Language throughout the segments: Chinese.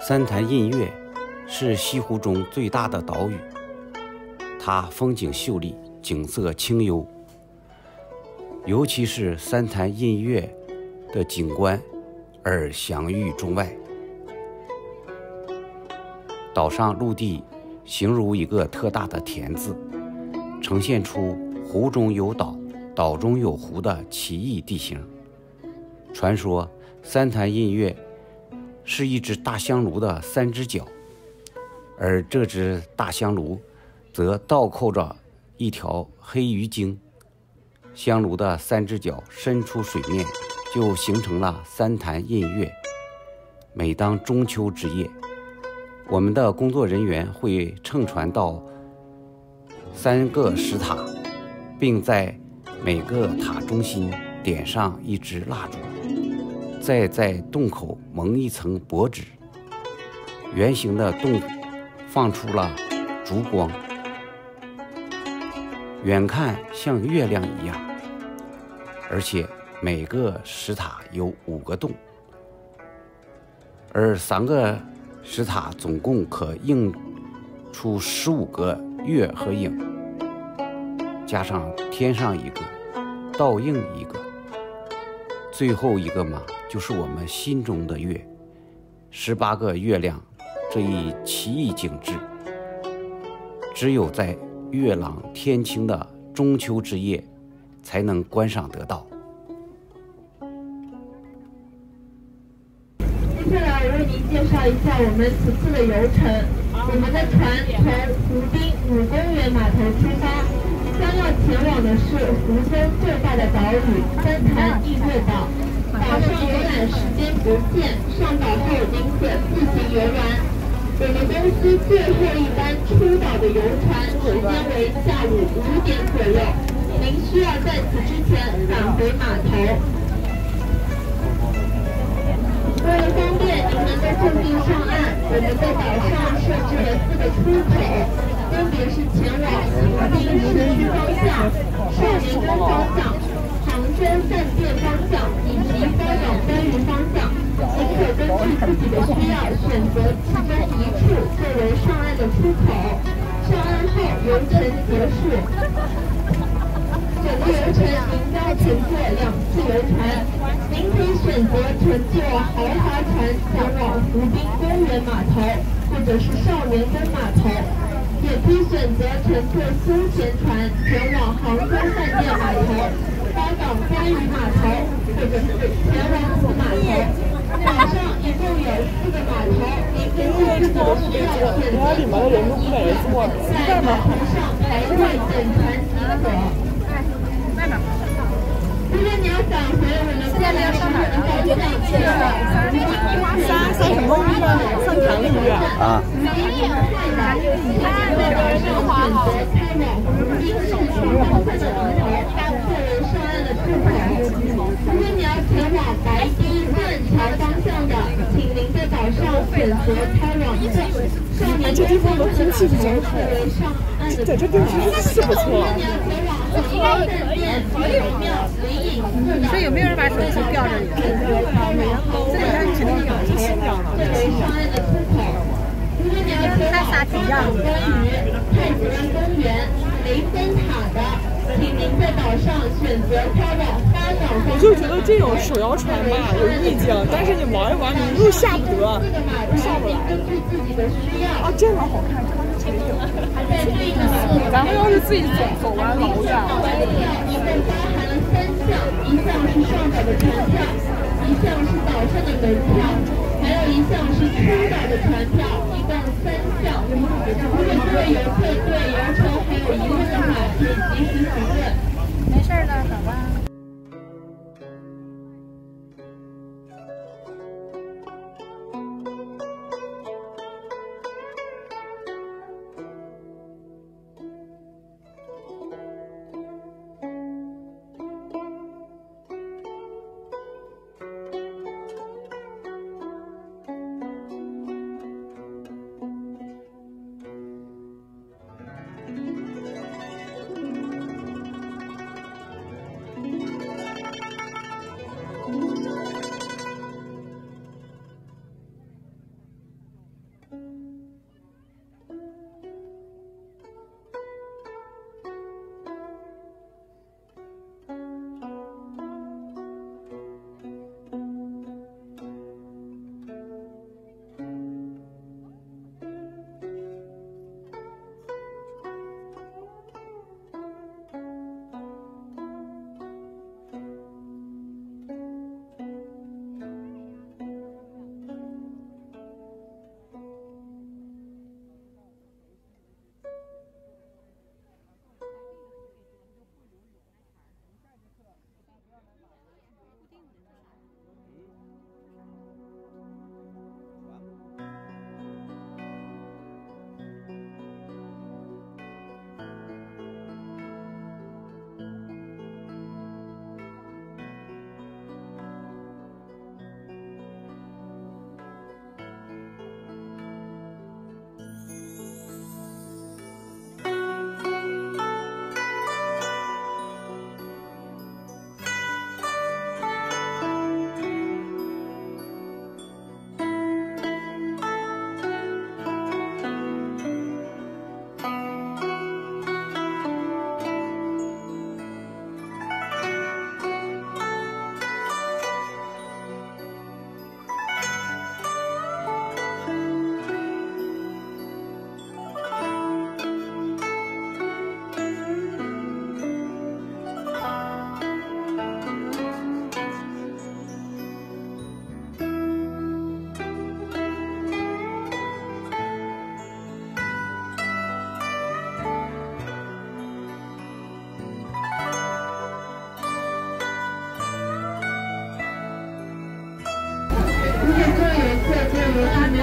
三潭印月是西湖中最大的岛屿，它风景秀丽，景色清幽，尤其是三潭印月的景观而享誉中外。岛上陆地形如一个特大的田字，呈现出湖中有岛，岛中有湖的奇异地形。传说三潭印月是一只大香炉的3只脚，而这只大香炉则倒扣着一条黑鱼精，香炉的3只脚伸出水面，就形成了三潭印月。每当中秋之夜，我们的工作人员会乘船到3个石塔，并在每个塔中心点上一支蜡烛，再在洞口蒙一层薄纸，圆形的洞放出了烛光，远看像月亮一样。而且每个石塔有5个洞，而3个石塔总共可映出15个月和影，加上天上一个，倒映一个，最后一个嘛，就是我们心中的月，18个月亮。这一奇异景致，只有在月朗天清的中秋之夜才能观赏得到。接下来我为您介绍一下我们此次的游程。我们的船从湖滨5公园码头出发，将要前往的是湖中最大的岛屿三潭印月岛。岛上游览时间不限，上岛后您可自行游玩。我们公司最后一班出岛的游船时间为下午5点左右，您需要在此之前返回码头。为了方便您能够就近上岸，我们在岛上设置了4个出口，分别是前往湖滨市区方向、少年宫方向、杭州饭店方向以及高港番禺方向。您可根据自己的需要选择其中一处作为上岸的出口。上岸后游程结束。整个游程您将乘坐2次游船，您可以选择乘坐豪华船前往湖滨公园码头，或者是少年宫码头，也可以选择乘坐休闲船前往杭州饭店码头、高港番禺码头，或者是前往此码头。岛上一共有4个码头，您根据自己的需要选择其中一个，在码头上排队等船集合。如果你要返回我们过来时候的方向前往三什么三潭印月啊？如果你要前往白堤断桥方向的，请您在岛上选择开往少年宫方向的码头作为上岸的出口。是不错。所以有没有人把手机吊着你？这里面肯定有一些吊了。它仨挺样的。关于太子湾公园、雷峰塔的，请您在岛上选择开往高港方向。我就觉得这种手摇船吧有意境，但是你玩一玩你又下不得，又下不来。啊，这样好看，这个挺咱们要是自己走完老远了。一共包含了3项，一项是上岛的船票，一项是岛上的门票，还有一项是出岛的船票，一共3项。如果各位游客对游程还有疑问的话，可以及时询问。没事的，走吧。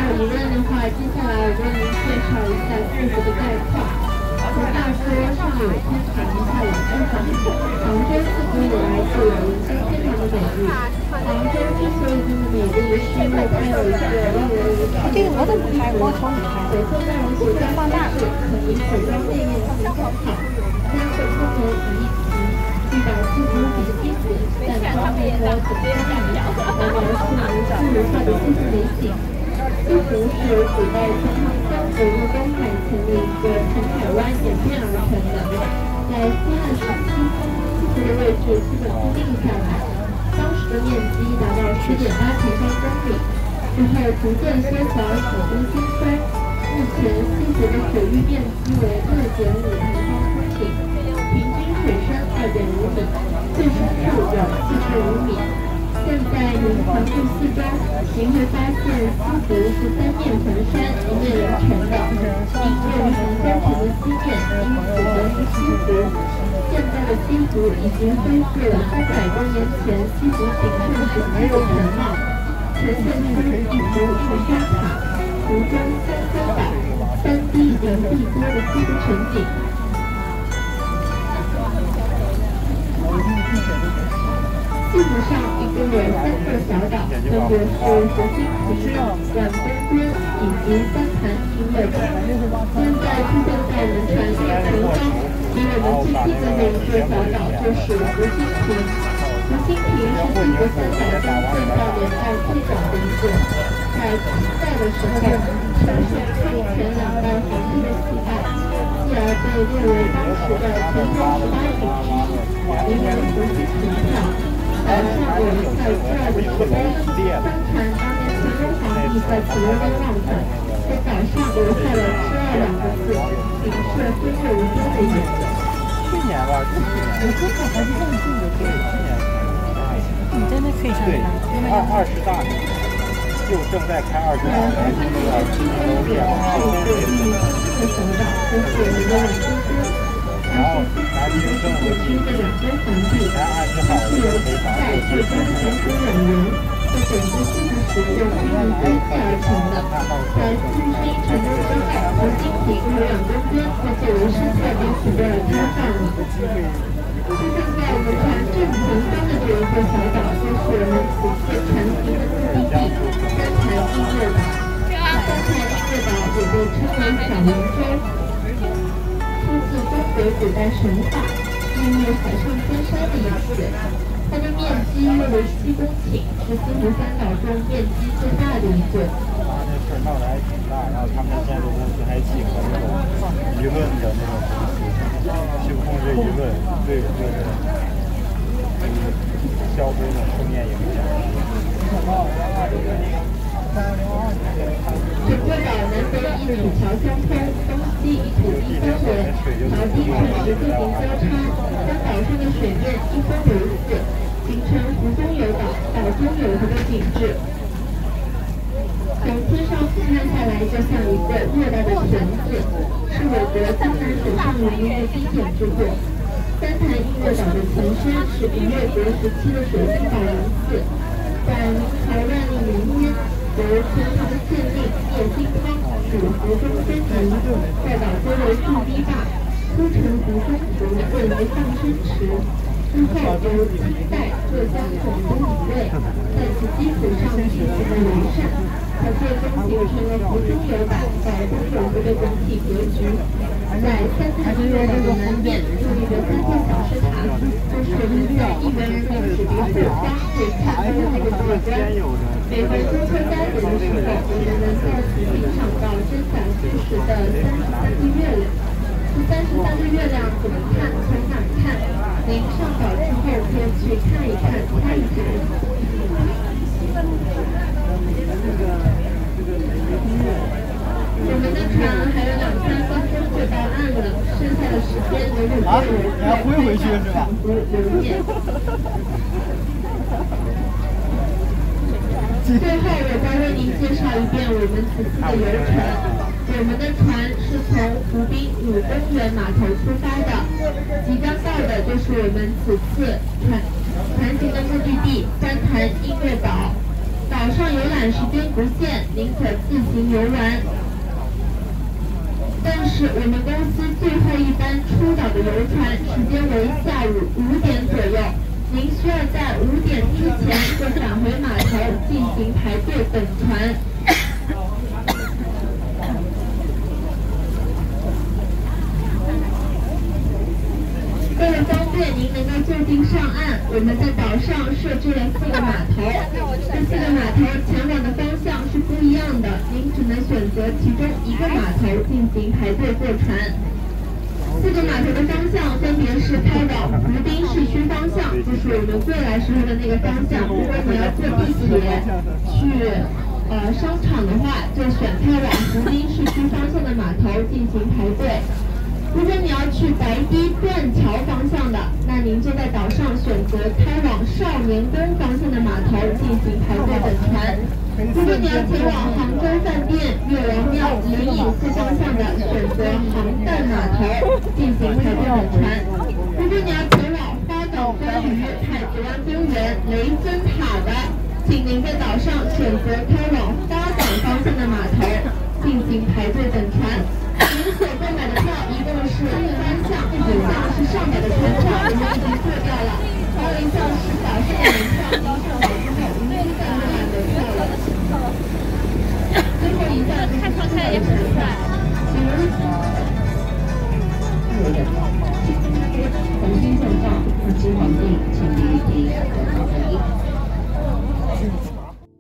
有疑问的话，接下来我为您介绍一下字符的概况。从大说上有天堂，下有天堂。杭州自古以来就有人间天堂的美誉。杭州之所以这么美丽，是因为它有一个令人这个我怎么拍？光从你拍。北宋大人学家放大是可以水装内面行很好，三个出门一遇到自古比西子，但他没有怎么样来描述自如画的西子美景。西湖是古代从杭江流入东海前的一个从海湾演变而成的，在西汉时期，西湖的位置基本固定下来，当时的面积达到10.8平方公里，之后逐渐缩小，几经兴衰，目前西湖的水域面积为6.5平方公里，平均水深2.5米，最深处有45米。现在您环顾四周，您会发现西湖是3面环山，1面连成的。因位于长江城的西面，因此得名西湖。现在的西湖已经恢复了300多年前西湖鼎盛时期的全貌，呈现出一幅印刷塔、湖中三三岛、3堤林地多的西湖全景。西湖上一共有3个小岛，分别是湖心亭、阮公墩以及三潭音乐岛。现在出现在我们船上的前方，离我们最近的那一个小岛就是湖心亭。湖心亭是西湖3岛中建造年代最早的一个，在清代的时候，承受康乾2代皇帝的喜爱，继而被列为当时的全国18景之一，名为湖心亭庙。岛上有一块巨大的石碑，相传当年乾隆皇帝在此游历忘返，在岛上留下了“之2”2个字，警示飞越无边的眼。去年吧，是去年。我说它还是更近的，对，去年。你真的可以上对，20大年，就正在开20大年，那个今年都变了。然后南京政府提前安置好了非法的居住在整个西湖使用运营堆砌而成的，在西湖一城之外，湖心亭和阮公墩会作为生态给许多人开放的。出现在我们船正前方的这一个小岛，就是我们此次船行的目的地——三潭音乐岛。三潭音乐岛也被称为小龙舟。出自中国古代神话，孕育海上天山的意思。它的面积约为7公顷，是西湖3岛中面积最大的一个。那事儿闹得还挺大，然后他们建筑公司还请了那种舆论的那种公司去控制舆论，对消除一种负面影响。整个岛南北以土桥相通，东西以土地相连，桥堤确实不停交叉，将岛上的水面一分为4，形成湖中有岛，岛中有湖的景致。从天上俯瞰下来，就像一个偌大的田字，是我国江南水上人民的经典之作。三潭音乐岛的前身是明越国时期的水晶岛人寺，在明朝万历年间，由天朝的县令叶金汤属湖中仙泥，在岛周围筑堤坝，铺成湖中湖，位于放生池。之后由清代浙江总督李卫在此基础上进行了完善，才最终形成了湖中有岛、岛中有湖的整体格局。在三潭音乐岛的南面矗立着3座小石塔，就是我们在1元人民纸币会家会看到的那个景观。每逢中秋佳节的时候，人们在此欣赏到真假虚实的33个月亮。这33个月亮怎么看？从哪儿看？您上岛之后可以去看一看、猜一猜。我们的船还有2-3分钟就到岸了，剩下的时间留给别人在海上仿佛留念。最后，我再为您介绍一遍我们此次的游程。我们的船是从湖滨鲁公园码头出发的，即将到的就是我们此次船行的目的地三潭音乐岛。到上游览时间不限，您可自行游玩。但是我们公司最后一班出岛的游船时间为下午5点左右，您需要在5点之前就返回码头进行排队等船。为了方便您能够就近上岸，我们在岛上设置了4个码头。这4个码头前往的方向是不一样的，您只能选择其中一个码头进行排队坐船。4个码头的方向分别是开往湖滨市区方向，就是我们过来时候的那个方向。如果你要坐地铁去商场的话，就选开往湖滨市区方向的码头进行排队。如果你要去白堤断桥方向的，那您就在岛上选择开往少年宫方向的码头进行排队等船。如果你要前往杭州饭店、岳王庙、灵隐寺方向的，选择杭旦码头进行排队等船。如果你要前往花岛观鱼、海子湾公园、雷峰塔的，请您在岛上选择开往花岛方向的码头进行排队等船。您所购买的票一共是3项，1项是上海的船票，我们已经做掉了，还有1项是岛上的门票，您上海